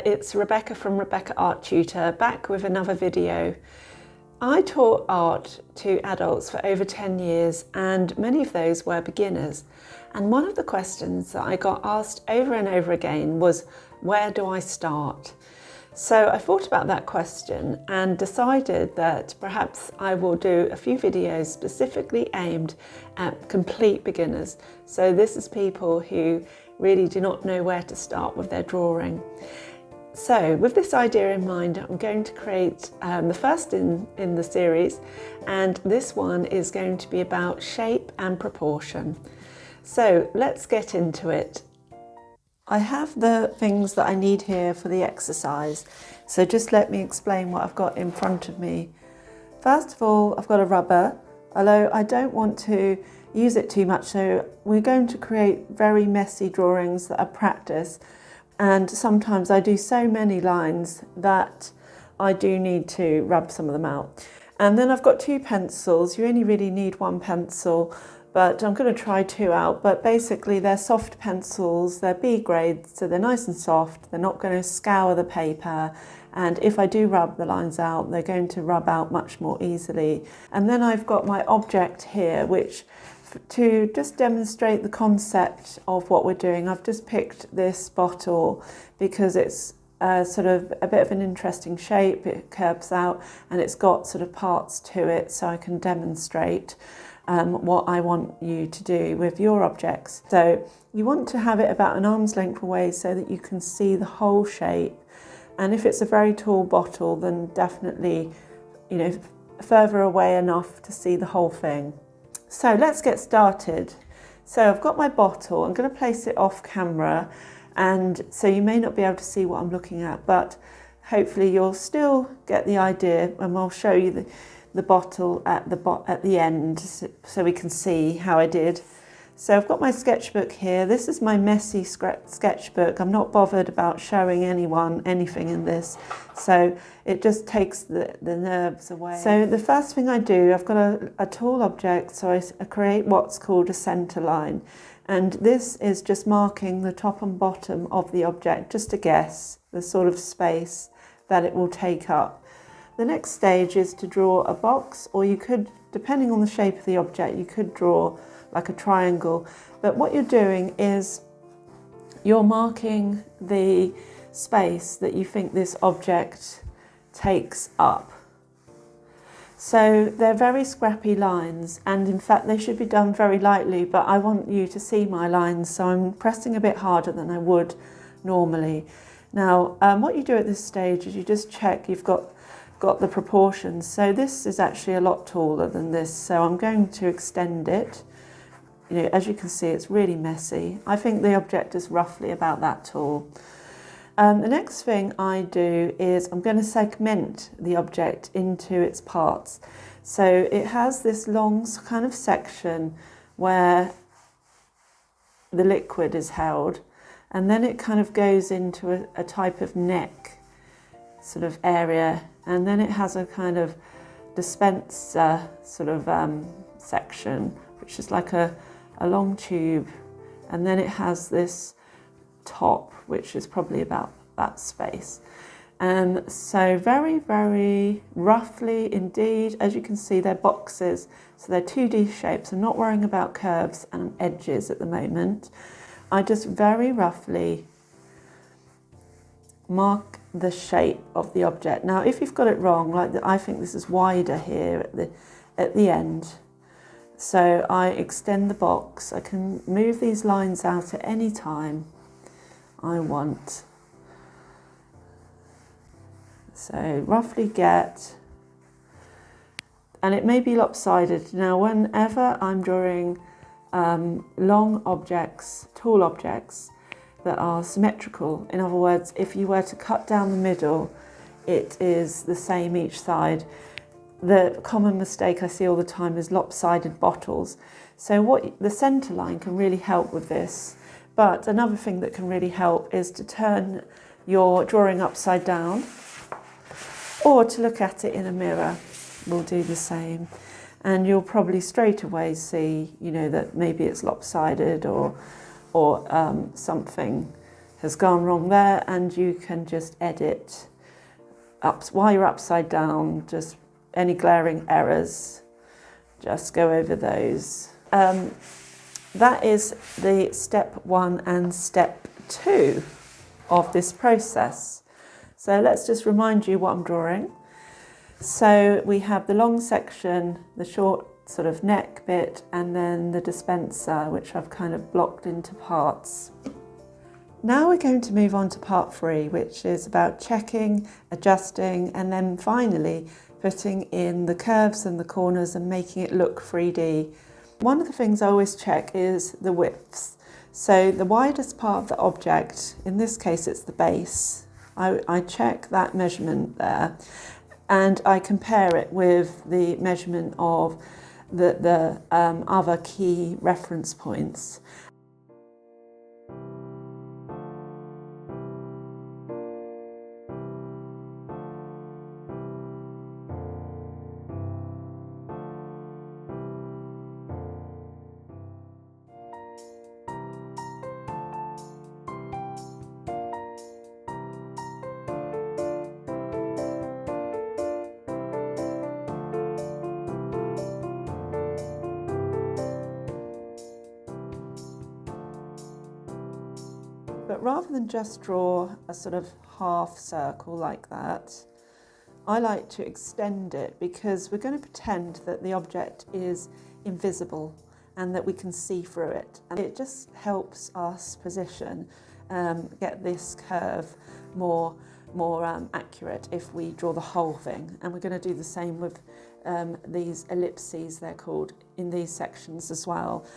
there, it's Rebecca from Rebecca Art Tutor, back with another video. I taught art to adults for over 10 years and many of those were beginners. And one of the questions that I got asked over and over again was, where do I start? So I thought about that question and decided that perhaps I will do a few videos specifically aimed at complete beginners. So this is people who really do not know where to start with their drawing. So with this idea in mind, I'm going to create the first in the series, and this one is going to be about shape and proportion. So let's get into it. I have the things that I need here for the exercise, so just let me explain what I've got in front of me. First of all, I've got a rubber, although I don't want to use it too much, so we're going to create very messy drawings that are practice, and sometimes I do so many lines that I do need to rub some of them out. And then I've got 2 pencils. You only really need 1 pencil, but I'm going to try 2 out. But basically they're soft pencils, they're B grade, so they're nice and soft, they're not going to scour the paper, and if I do rub the lines out, they're going to rub out much more easily. And then I've got my object here, which to just demonstrate the concept of what we're doing, I've just picked this bottle because it's sort of a bit of an interesting shape, it curves out and it's got sort of parts to it, so I can demonstrate what I want you to do with your objects. So you want to have it about an arm's length away so that you can see the whole shape. And if it's a very tall bottle, then definitely, further away enough to see the whole thing. So let's get started. So I've got my bottle, I'm going to place it off camera, and so you may not be able to see what I'm looking at, but hopefully you'll still get the idea, and I'll show you the bottle at the end so we can see how I did. So I've got my sketchbook here. This is my messy sketchbook. I'm not bothered about showing anyone anything in this, so it just takes the nerves away. So the first thing I do, I've got a tall object, so I create what's called a center line. And this is just marking the top and bottom of the object, just to guess the sort of space that it will take up. The next stage is to draw a box, or you could, depending on the shape of the object, you could draw like a triangle. But what you're doing is you're marking the space that you think this object takes up. So they're very scrappy lines, and in fact they should be done very lightly, but I want you to see my lines, so I'm pressing a bit harder than I would normally. Now what you do at this stage is you just check you've got the proportions. So this is actually a lot taller than this, so I'm going to extend it. As you can see, it's really messy. I think the object is roughly about that tall. The next thing I do is I'm going to segment the object into its parts. So it has this long kind of section where the liquid is held, and then it kind of goes into a type of neck sort of area, and then it has a kind of dispenser sort of section, which is like a long tube, and then it has this top which is probably about that space. And so very, very roughly indeed, as you can see, they're boxes, so they're 2D shapes. I'm not worrying about curves and edges at the moment. I just very roughly mark the shape of the object. Now if you've got it wrong, like I think this is wider here at the end, so I extend the box. I can move these lines out at any time I want. So roughly get, and it may be lopsided. Now whenever I'm drawing long objects, tall objects that are symmetrical, in other words, if you were to cut down the middle, it is the same each side. The common mistake I see all the time is lopsided bottles. So the center line can really help with this. But another thing that can really help is to turn your drawing upside down, or to look at it in a mirror will do the same. And you'll probably straight away see, that maybe it's lopsided or something has gone wrong there, and you can just edit up while you're upside down, just any glaring errors, just go over those. That is the step 1 and step 2 of this process. So let's just remind you what I'm drawing. So we have the long section, the short sort of neck bit, and then the dispenser, which I've kind of blocked into parts. Now we're going to move on to part 3, which is about checking, adjusting, and then finally putting in the curves and the corners and making it look 3D. One of the things I always check is the widths. So the widest part of the object, in this case it's the base, I check that measurement there, and I compare it with the measurement of the other key reference points. But rather than just draw a sort of half circle like that, I like to extend it, because we're going to pretend that the object is invisible and that we can see through it. And it just helps us position, get this curve more accurate if we draw the whole thing. And we're going to do the same with these ellipses, they're called, in these sections as well.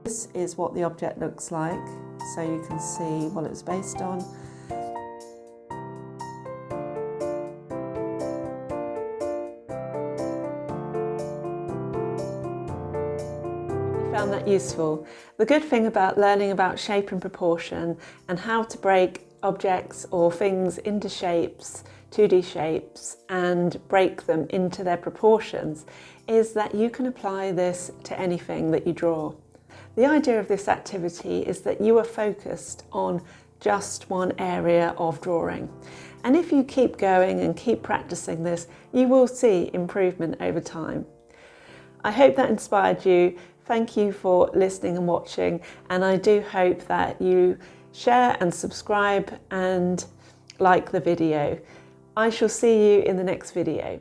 This is what the object looks like, so you can see what it's based on. You found that useful. The good thing about learning about shape and proportion and how to break objects or things into shapes, 2D shapes, and break them into their proportions is that you can apply this to anything that you draw. The idea of this activity is that you are focused on just one area of drawing. And if you keep going and keep practicing this, you will see improvement over time. I hope that inspired you. Thank you for listening and watching, and I do hope that you share and subscribe and like the video. I shall see you in the next video.